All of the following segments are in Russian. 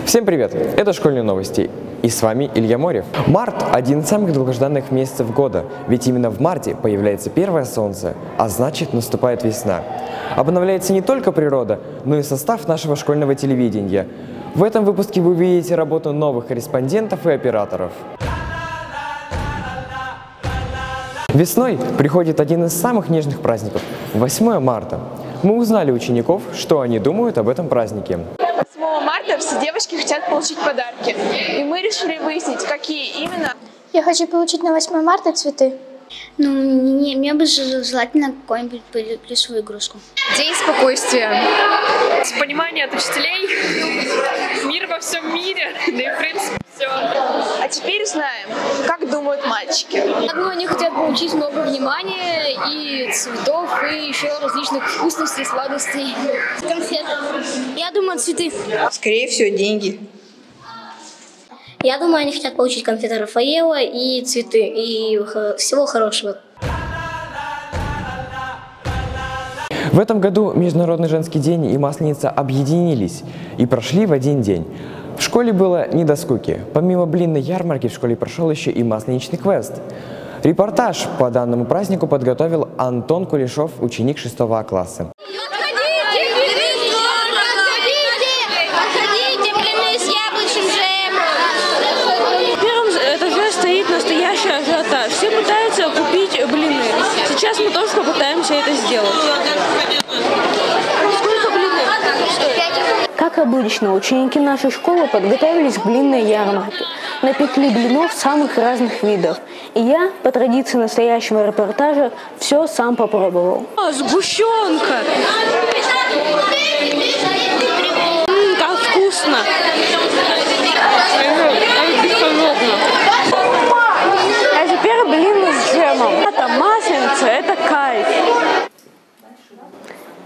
Всем привет! Это «Школьные новости». И с вами Илья Морев. Март – один из самых долгожданных месяцев года, ведь именно в марте появляется первое солнце, а значит наступает весна. Обновляется не только природа, но и состав нашего школьного телевидения. В этом выпуске вы увидите работу новых корреспондентов и операторов. Весной приходит один из самых нежных праздников – 8 марта. Мы узнали у учеников, что они думают об этом празднике. 8 марта все девочки хотят получить подарки, и мы решили выяснить, какие именно. Я хочу получить на 8 марта цветы. Ну, мне бы желательно какую-нибудь плюшевую игрушку. День спокойствия. С понимания от учителей, мир во всем мире, да и в принципе все. А теперь узнаем, как думают мальчики. Ну, они хотят получить много внимания и цветов, и еще различных вкусностей, сладостей. Конфеты. Я думаю, цветы. Скорее всего, деньги. Я думаю, они хотят получить конфеты Рафаэла и цветы, и всего хорошего. В этом году Международный женский день и Масленица объединились и прошли в один день. В школе было не до скуки. Помимо блинной ярмарки в школе прошел еще и масленичный квест. Репортаж по данному празднику подготовил Антон Кулешов, ученик 6 класса. Настоящая ажиотаж. Все пытаются купить блины. Сейчас мы тоже попытаемся это сделать. Сколько блинов стоит? Как обычно, ученики нашей школы подготовились к блинной ярмарке. Напекли блинов самых разных видов. И я, по традиции настоящего репортажа, все сам попробовал. Сгущенка! Как вкусно! А теперь блины с джемом. Это масленица, это кайф.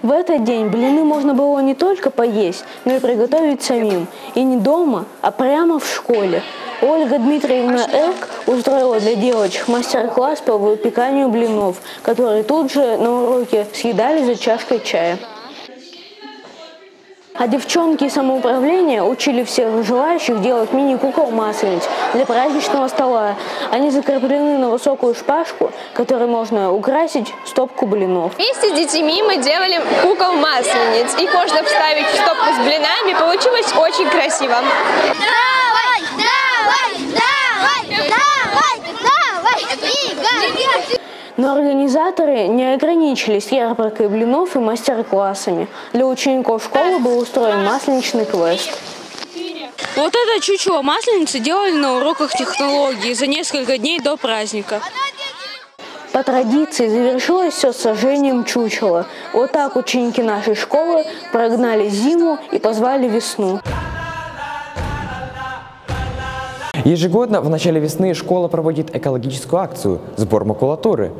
В этот день блины можно было не только поесть, но и приготовить самим. И не дома, а прямо в школе. Ольга Дмитриевна Эк устроила для девочек мастер-класс по выпеканию блинов, которые тут же на уроке съедали за чашкой чая. А девчонки из самоуправления учили всех желающих делать мини-кукол маслениц для праздничного стола. Они закреплены на высокую шпажку, которой можно украсить стопку блинов. Вместе с детьми мы делали кукол маслениц. Их можно вставить в стопку с блинами. Получилось очень красиво. Давай, давай, давай, давай, давай, двигай! Но организаторы не ограничились ярмаркой блинов и мастер-классами. Для учеников школы был устроен масленичный квест. Вот это чучело масленицы делали на уроках технологии за несколько дней до праздника. По традиции завершилось все сожжением чучела. Вот так ученики нашей школы прогнали зиму и позвали весну. Ежегодно в начале весны школа проводит экологическую акцию «Сбор макулатуры».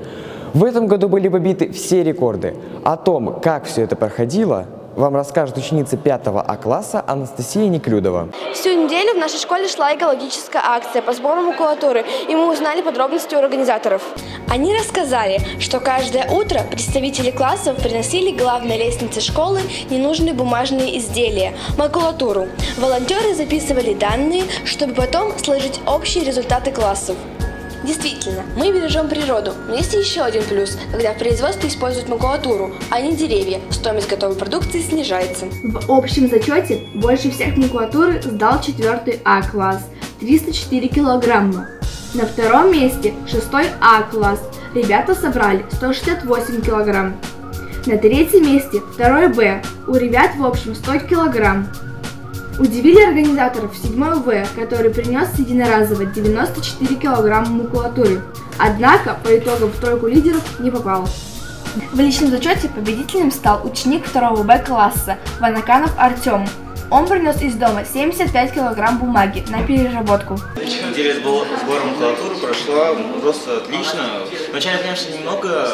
В этом году были побиты все рекорды. О том, как все это проходило, вам расскажет ученица 5 А класса Анастасия Неклюдова. Всю неделю в нашей школе шла экологическая акция по сбору макулатуры, и мы узнали подробности у организаторов. Они рассказали, что каждое утро представители классов приносили к главной лестнице школы ненужные бумажные изделия – макулатуру. Волонтеры записывали данные, чтобы потом сложить общие результаты классов. Действительно, мы бережем природу, но есть еще один плюс, когда в производстве используют макулатуру, а не деревья, стоимость готовой продукции снижается. В общем зачете больше всех макулатуры сдал 4 А класс – 304 килограмма. На втором месте 6 А класс, ребята собрали 168 килограмм. На третьем месте 2 Б, у ребят в общем 100 килограмм. Удивили организаторов 7 В, который принес единоразово 94 килограмма макулатуры. Однако по итогам в тройку лидеров не попал. В личном зачете победителем стал ученик 2 Б класса Ванаканов Артем. Он принес из дома 75 килограмм бумаги на переработку. Неделя сбора макулатуры прошла просто отлично. Вначале, конечно, немного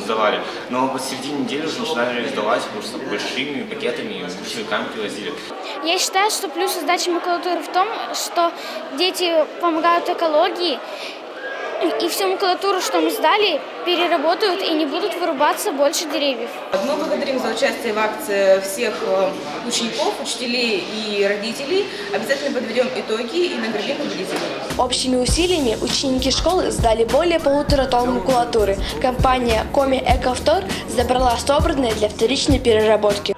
сдавали, но по середине недели уже начинали сдавать просто большими пакетами, грузовиками привозили. Я считаю, что плюс сдачи макулатуры в том, что дети помогают экологии И всю макулатуру, что мы сдали, переработают и не будут вырубаться больше деревьев. Мы благодарим за участие в акции всех учеников, учителей и родителей. Обязательно подведем итоги и наградим победителей. Общими усилиями ученики школы сдали более 1,5 тонн макулатуры. Компания Коми Экавтор забрала собранное для вторичной переработки.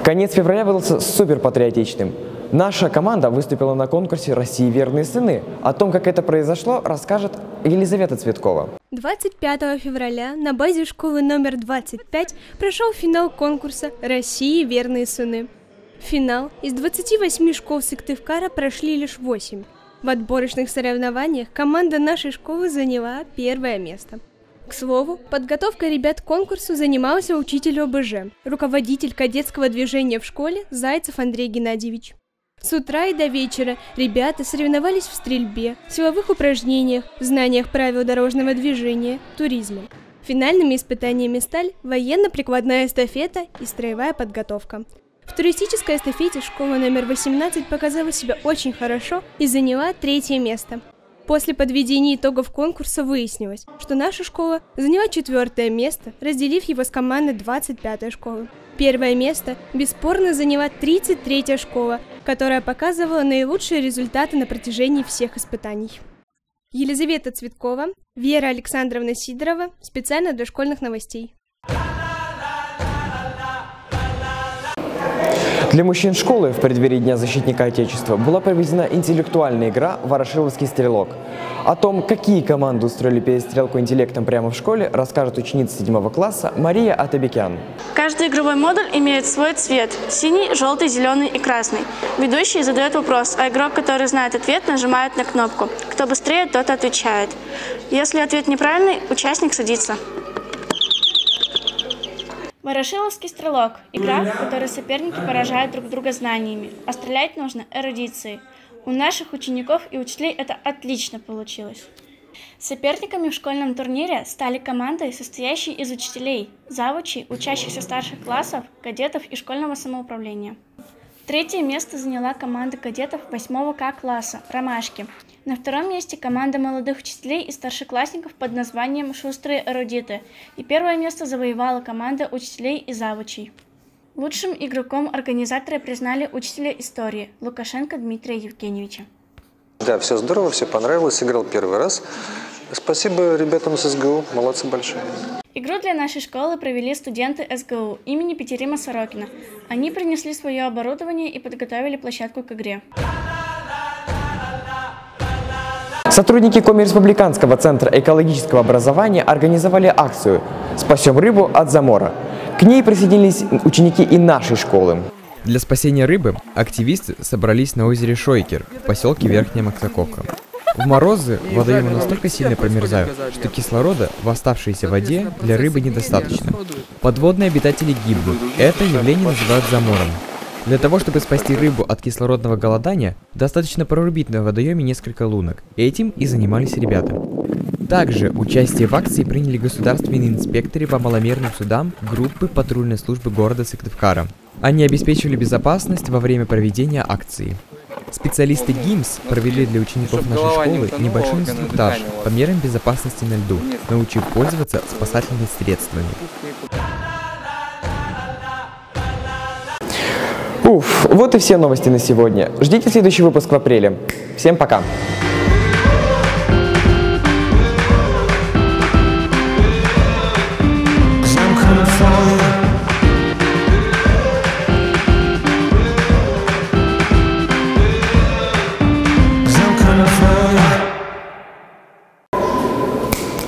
Конец февраля выдался суперпатриотичным. Наша команда выступила на конкурсе «России верные сыны». О том, как это произошло, расскажет Елизавета Цветкова. 25 февраля на базе школы номер 25 прошел финал конкурса «России верные сыны». В финал из 28 школ Сыктывкара прошли лишь 8. В отборочных соревнованиях команда нашей школы заняла 1-е место. К слову, подготовкой ребят к конкурсу занимался учитель ОБЖ, руководитель кадетского движения в школе Зайцев Андрей Геннадьевич. С утра и до вечера ребята соревновались в стрельбе, силовых упражнениях, знаниях правил дорожного движения, туризме. Финальными испытаниями стали военно-прикладная эстафета и строевая подготовка. В туристической эстафете школа номер 18 показала себя очень хорошо и заняла 3-е место. После подведения итогов конкурса выяснилось, что наша школа заняла 4-е место, разделив его с командой 25-й школы. 1-е место бесспорно заняла 33-я школа, которая показывала наилучшие результаты на протяжении всех испытаний. Елизавета Цветкова, Вера Александровна Сидорова, специально для школьных новостей. Для мужчин школы в преддверии Дня защитника Отечества была проведена интеллектуальная игра «Ворошиловский стрелок». О том, какие команды устроили перестрелку интеллектом прямо в школе, расскажет ученица 7 класса Мария Атабекян. Каждый игровой модуль имеет свой цвет – синий, желтый, зеленый и красный. Ведущий задает вопрос, а игрок, который знает ответ, нажимает на кнопку. Кто быстрее, тот отвечает. Если ответ неправильный, участник садится. Ворошиловский стрелок – игра, в которой соперники поражают друг друга знаниями, а стрелять нужно эрудицией. У наших учеников и учителей это отлично получилось. Соперниками в школьном турнире стали команды, состоящие из учителей, завучей, учащихся старших классов, кадетов и школьного самоуправления. 3-е место заняла команда кадетов 8 К класса «Ромашки». На 2-м месте команда молодых учителей и старшеклассников под названием «Шустрые эрудиты». И 1-е место завоевала команда учителей и завучей. Лучшим игроком организаторы признали учителя истории Лукашенко Дмитрия Евгеньевича. Да, все здорово, все понравилось, играл 1-й раз. Спасибо ребятам с СГУ, молодцы большие. Игру для нашей школы провели студенты СГУ имени Петерима Сорокина. Они принесли свое оборудование и подготовили площадку к игре. Сотрудники Коми-республиканского центра экологического образования организовали акцию «Спасем рыбу от замора». К ней присоединились ученики и нашей школы. Для спасения рыбы активисты собрались на озере Шойкер в поселке Верхняя Максаковка. В морозы водоемы настолько сильно промерзают, что кислорода в оставшейся воде для рыбы недостаточно. Подводные обитатели гибнут. Это явление называют замором. Для того, чтобы спасти рыбу от кислородного голодания, достаточно прорубить на водоеме несколько лунок. Этим и занимались ребята. Также участие в акции приняли государственные инспекторы по маломерным судам группы патрульной службы города Сыктывкара. Они обеспечивали безопасность во время проведения акции. Специалисты ГИМС провели для учеников нашей школы небольшой инструктаж по мерам безопасности на льду, научив пользоваться спасательными средствами. Уф, вот и все новости на сегодня. Ждите следующий выпуск в апреле. Всем пока!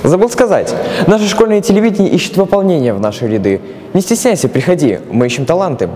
Забыл сказать, наше школьное телевидение ищет пополнение в наши ряды. Не стесняйся, приходи, мы ищем таланты.